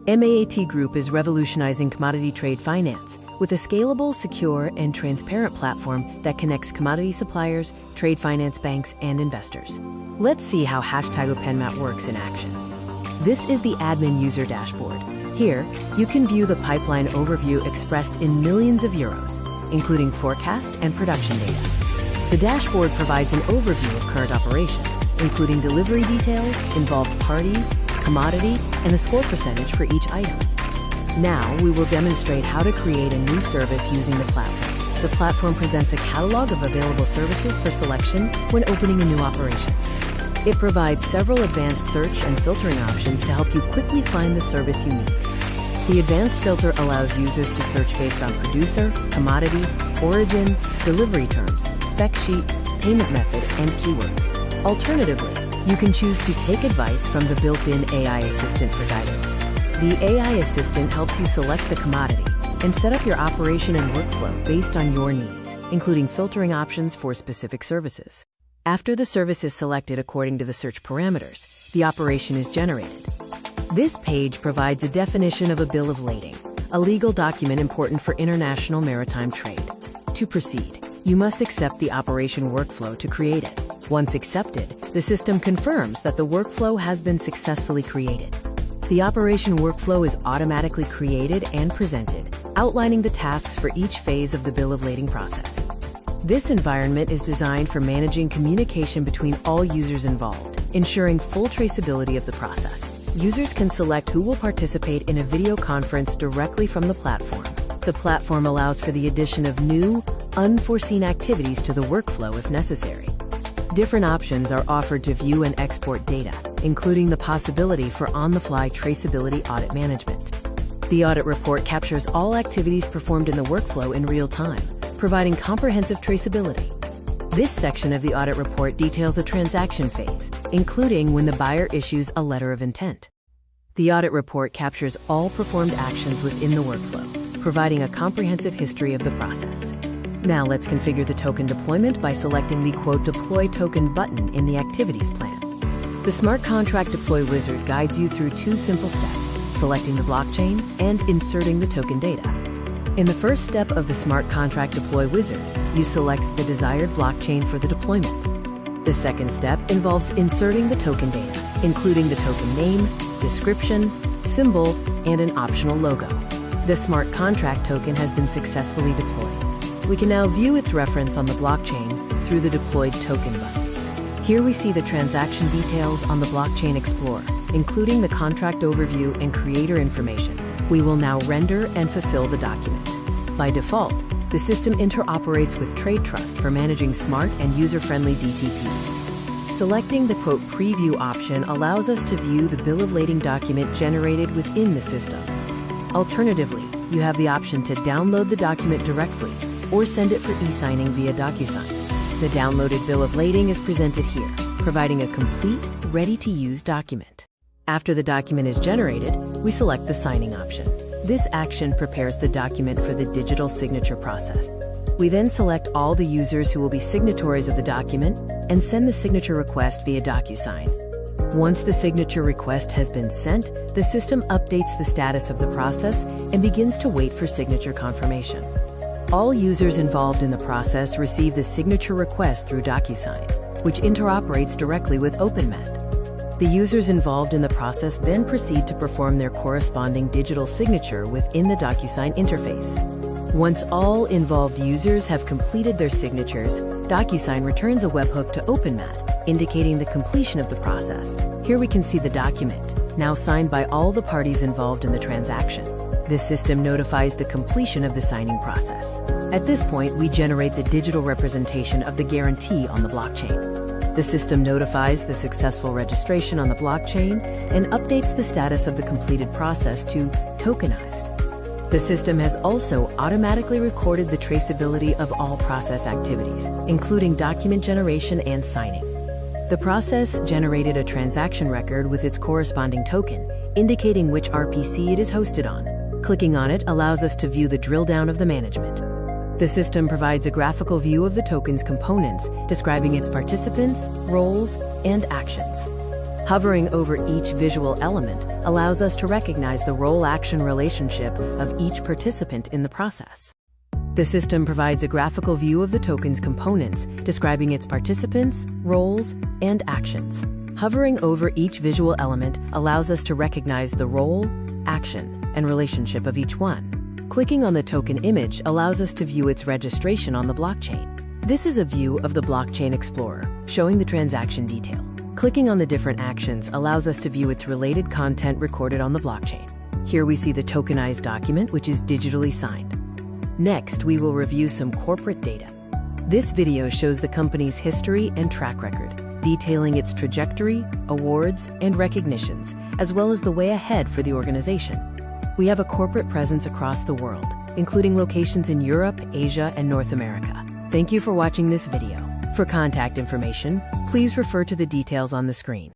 MAAT Group is revolutionizing commodity trade finance with a scalable, secure, and transparent platform that connects commodity suppliers, trade finance banks, and investors. Let's see how #OPENmaat works in action. This is the admin user dashboard. Here, you can view the pipeline overview expressed in millions of euros, including forecast and production data. The dashboard provides an overview of current operations, including delivery details, involved parties, commodity, and a score percentage for each item. Now, we will demonstrate how to create a new service using the platform. The platform presents a catalog of available services for selection when opening a new operation. It provides several advanced search and filtering options to help you quickly find the service you need. The advanced filter allows users to search based on producer, commodity, origin, delivery terms, spec sheet, payment method, and keywords. Alternatively, you can choose to take advice from the built-in AI assistant for guidance. The AI assistant helps you select the commodity and set up your operation and workflow based on your needs, including filtering options for specific services. After the service is selected according to the search parameters, the operation is generated. This page provides a definition of a bill of lading, a legal document important for international maritime trade. To proceed, you must accept the operation workflow to create it. Once accepted, the system confirms that the workflow has been successfully created. The operation workflow is automatically created and presented, outlining the tasks for each phase of the bill of lading process. This environment is designed for managing communication between all users involved, ensuring full traceability of the process. Users can select who will participate in a video conference directly from the platform. The platform allows for the addition of new, unforeseen activities to the workflow if necessary. Different options are offered to view and export data, including the possibility for on-the-fly traceability audit management. The audit report captures all activities performed in the workflow in real time, providing comprehensive traceability. This section of the audit report details a transaction phase, including when the buyer issues a letter of intent. The audit report captures all performed actions within the workflow, providing a comprehensive history of the process. Now let's configure the token deployment by selecting the Deploy Token button in the Activities plan. The Smart Contract Deploy Wizard guides you through two simple steps, selecting the blockchain and inserting the token data. In the first step of the Smart Contract Deploy Wizard, you select the desired blockchain for the deployment. The second step involves inserting the token data, including the token name, description, symbol, and an optional logo. The Smart Contract token has been successfully deployed. We can now view its reference on the blockchain through the Deployed Token button. Here we see the transaction details on the Blockchain Explorer, including the contract overview and creator information. We will now render and fulfill the document. By default, the system interoperates with Trade Trust for managing smart and user-friendly DTPs. Selecting the Preview option allows us to view the bill of lading document generated within the system. Alternatively, you have the option to download the document directly or send it for e-signing via DocuSign. The downloaded bill of lading is presented here, providing a complete, ready-to-use document. After the document is generated, we select the signing option. This action prepares the document for the digital signature process. We then select all the users who will be signatories of the document and send the signature request via DocuSign. Once the signature request has been sent, the system updates the status of the process and begins to wait for signature confirmation. All users involved in the process receive the signature request through DocuSign, which interoperates directly with OPENmaat. The users involved in the process then proceed to perform their corresponding digital signature within the DocuSign interface. Once all involved users have completed their signatures, DocuSign returns a webhook to OPENmaat, indicating the completion of the process. Here we can see the document, now signed by all the parties involved in the transaction. The system notifies the completion of the signing process. At this point, we generate the digital representation of the guarantee on the blockchain. The system notifies the successful registration on the blockchain and updates the status of the completed process to tokenized. The system has also automatically recorded the traceability of all process activities, including document generation and signing. The process generated a transaction record with its corresponding token, indicating which RPC it is hosted on. Clicking on it allows us to view the drill down of the management. The system provides a graphical view of the token's components, describing its participants, roles, and actions. Hovering over each visual element allows us to recognize the role-action relationship of each participant in the process. The system provides a graphical view of the token's components, describing its participants, roles, and actions. Hovering over each visual element allows us to recognize the role, action, and relationship of each one. Clicking on the token image allows us to view its registration on the blockchain. This is a view of the Blockchain Explorer, showing the transaction detail. Clicking on the different actions allows us to view its related content recorded on the blockchain. Here we see the tokenized document, which is digitally signed. Next, we will review some corporate data. This video shows the company's history and track record, detailing its trajectory, awards, and recognitions, as well as the way ahead for the organization. We have a corporate presence across the world, including locations in Europe, Asia, and North America. Thank you for watching this video. For contact information, please refer to the details on the screen.